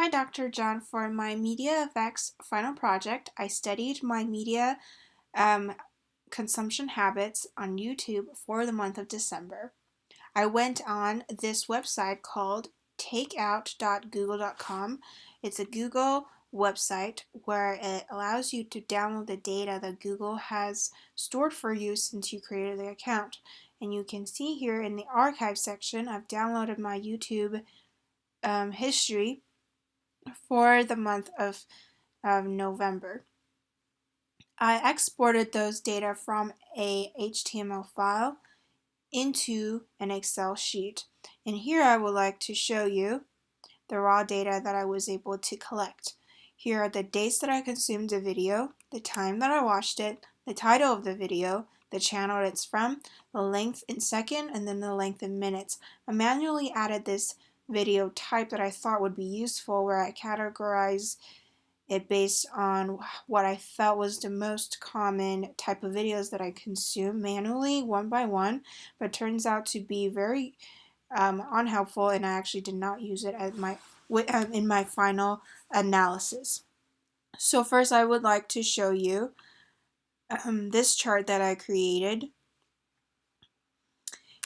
Hi, Dr. John. For my media effects final project, I studied my media um, consumption habits on YouTube for the month of December. I went on this website called takeout.google.com. It's a Google website where it allows you to download the data that Google has stored for you since you created the account. And you can see here in the archive section, I've downloaded my YouTube history for the month of November. I exported those data from a HTML file into an Excel sheet. And here I would like to show you the raw data that I was able to collect. Here are the dates that I consumed the video, the time that I watched it, the title of the video, the channel it's from, the length in second, and then the length in minutes. I manually added this video type that I thought would be useful, where I categorize it based on what I felt was the most common type of videos that I consume manually, one by one, but turns out to be very unhelpful, and I actually did not use it as in my final analysis. So first I would like to show you this chart that I created.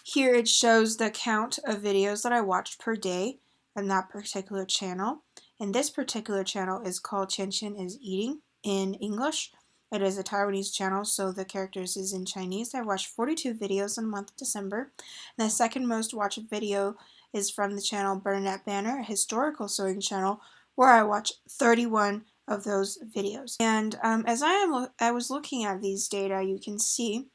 Here it shows the count of videos that I watched per day on that particular channel. And this particular channel is called Qian Qian is Eating in English. It is a Taiwanese channel, so the characters is in Chinese. I watched 42 videos in the month of December. And the second most watched video is from the channel Bernadette Banner, a historical sewing channel, where I watched 31 of those videos. And as I was looking at these data, you can see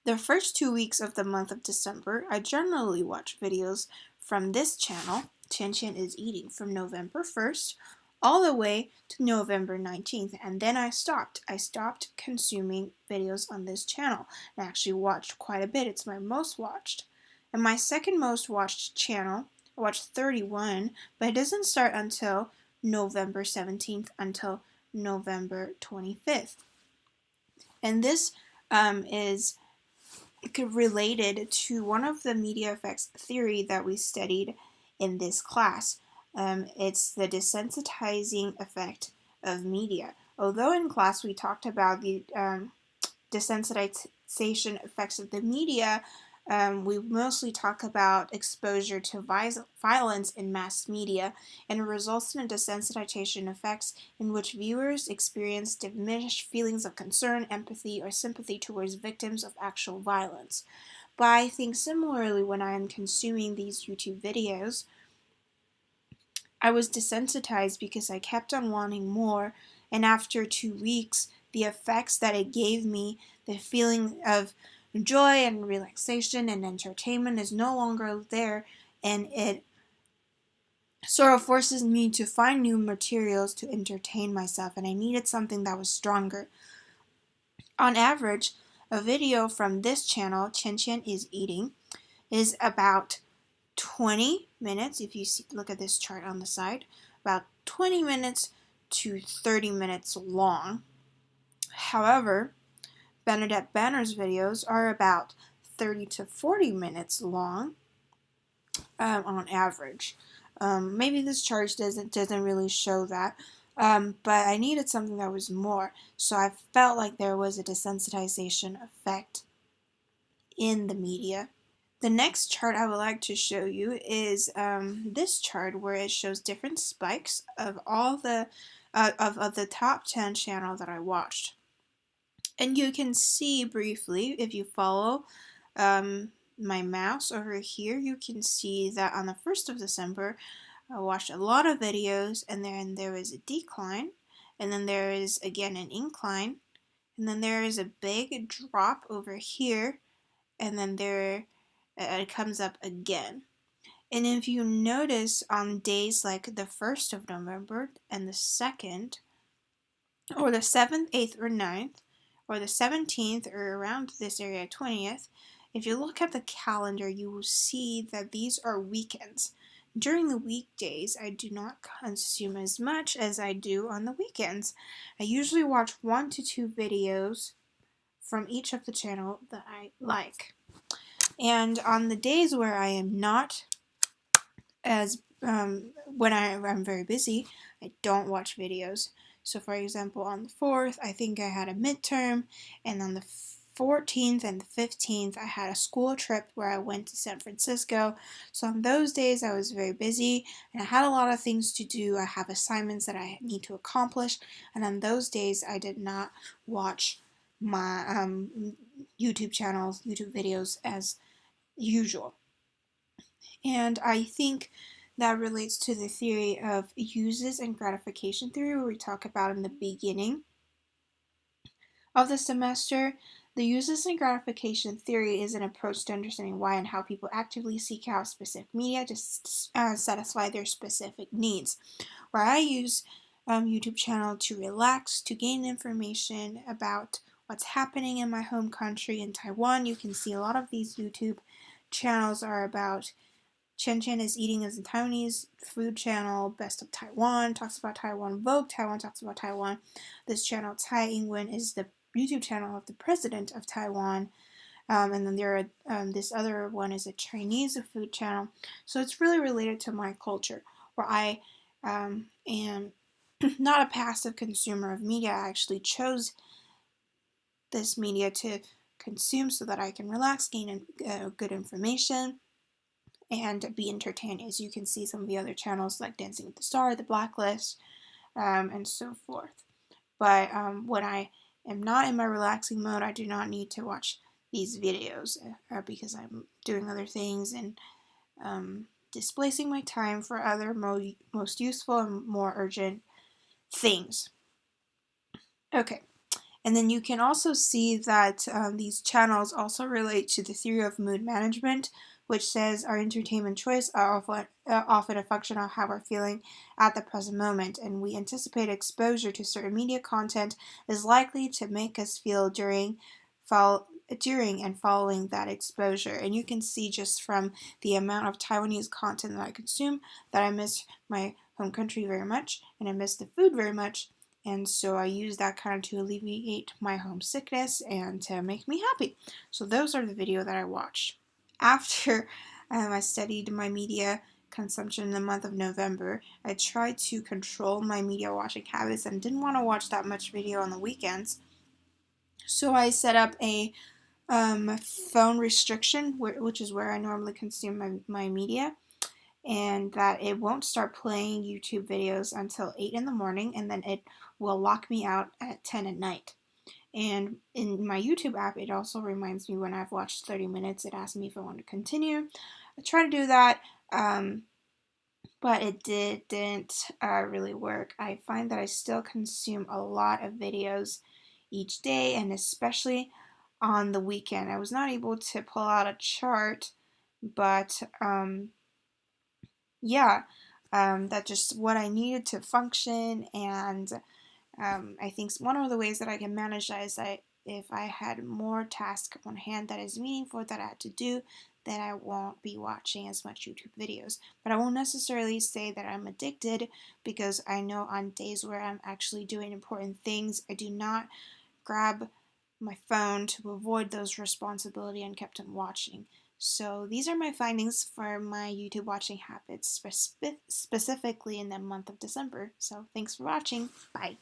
the first 2 weeks of the month of December, I generally watch videos from this channel, Qian Qian is Eating, from November 1st all the way to November 19th, and then I stopped. I stopped consuming videos on this channel. I actually watched quite a bit. It's my most watched. And my second most watched channel, I watched 31, but it doesn't start until November 17th until November 25th. And this is related to one of the media effects theory that we studied in this class. It's the desensitizing effect of media. Although in class we talked about the desensitization effects of the media, we mostly talk about exposure to violence in mass media, and it results in a desensitization effects in which viewers experience diminished feelings of concern, empathy, or sympathy towards victims of actual violence. But I think similarly, when I am consuming these YouTube videos, I was desensitized because I kept on wanting more, and after 2 weeks, the effects that it gave me, the feeling of joy and relaxation and entertainment, is no longer there, and it sort of forces me to find new materials to entertain myself, and I needed something that was stronger. On average, a video from this channel, Qian Qian is Eating, is about 20 minutes, if you look at this chart on the side, about 20 minutes to 30 minutes long. However, Bernadette Banner's videos are about 30 to 40 minutes long on average. Maybe this chart doesn't really show that, but I needed something that was more, so I felt like there was a desensitization effect in the media. The next chart I would like to show you is this chart, where it shows different spikes of all the of the top 10 channels that I watched. And you can see briefly, if you follow my mouse over here, you can see that on the 1st of December, I watched a lot of videos, and then there is a decline, and then there is again an incline, and then there is a big drop over here, and then it comes up again. And if you notice, on days like the 1st of November and the 2nd, or the 7th, 8th, or 9th, or the 17th, or around this area, 20th, if you look at the calendar, you will see that these are weekends. During the weekdays, I do not consume as much as I do on the weekends. I usually watch 1 to 2 videos from each of the channel that I like. And on the days where I am not as when I'm very busy, I don't watch videos. So for example, on the 4th, I think I had a midterm, and on the 14th and the 15th, I had a school trip where I went to San Francisco. So on those days, I was very busy and I had a lot of things to do. I have assignments that I need to accomplish, and on those days, I did not watch my YouTube channels, YouTube videos as usual. And I think that relates to the theory of uses and gratification theory, where we talk about in the beginning of the semester. The uses and gratification theory is an approach to understanding why and how people actively seek out specific media to satisfy their specific needs. Where I use YouTube channel to relax, to gain information about what's happening in my home country in Taiwan. You can see a lot of these YouTube channels are about Chen Chen is eating as a Taiwanese food channel. Best of Taiwan talks about Taiwan. Vogue Taiwan talks about Taiwan. This channel, Tsai Ing-wen, is the YouTube channel of the president of Taiwan. And then there are this other one is a Chinese food channel. So it's really related to my culture, where I am not a passive consumer of media. I actually chose this media to consume so that I can relax, gain good information, and be entertained. As you can see, some of the other channels like Dancing with the Star, The Blacklist, and so forth. But when I am not in my relaxing mode, I do not need to watch these videos because I'm doing other things and displacing my time for other most useful and more urgent things. Okay. And then you can also see that these channels also relate to the theory of mood management, which says our entertainment choice are often a function of how we're feeling at the present moment, and we anticipate exposure to certain media content is likely to make us feel during and following that exposure. And you can see just from the amount of Taiwanese content that I consume that I miss my home country very much, and I miss the food very much. And so I use that kind of to alleviate my homesickness and to make me happy. So those are the video that I watched. After I studied my media consumption in the month of November, I tried to control my media watching habits and didn't want to watch that much video on the weekends. So I set up a phone restriction, which is where I normally consume my media, and that it won't start playing YouTube videos until 8 in the morning, and then it will lock me out at 10 at night. And in my YouTube app, it also reminds me when I've watched 30 minutes, it asks me if I want to continue. I try to do that, but it didn't really work. I find that I still consume a lot of videos each day, and especially on the weekend. I was not able to pull out a chart, but yeah, that's just what I needed to function. And I think one of the ways that I can manage that is that if I had more tasks on hand that is meaningful that I had to do, then I won't be watching as much YouTube videos. But I won't necessarily say that I'm addicted, because I know on days where I'm actually doing important things, I do not grab my phone to avoid those responsibilities and kept on watching. So these are my findings for my YouTube watching habits, specifically in the month of December. So thanks for watching. Bye.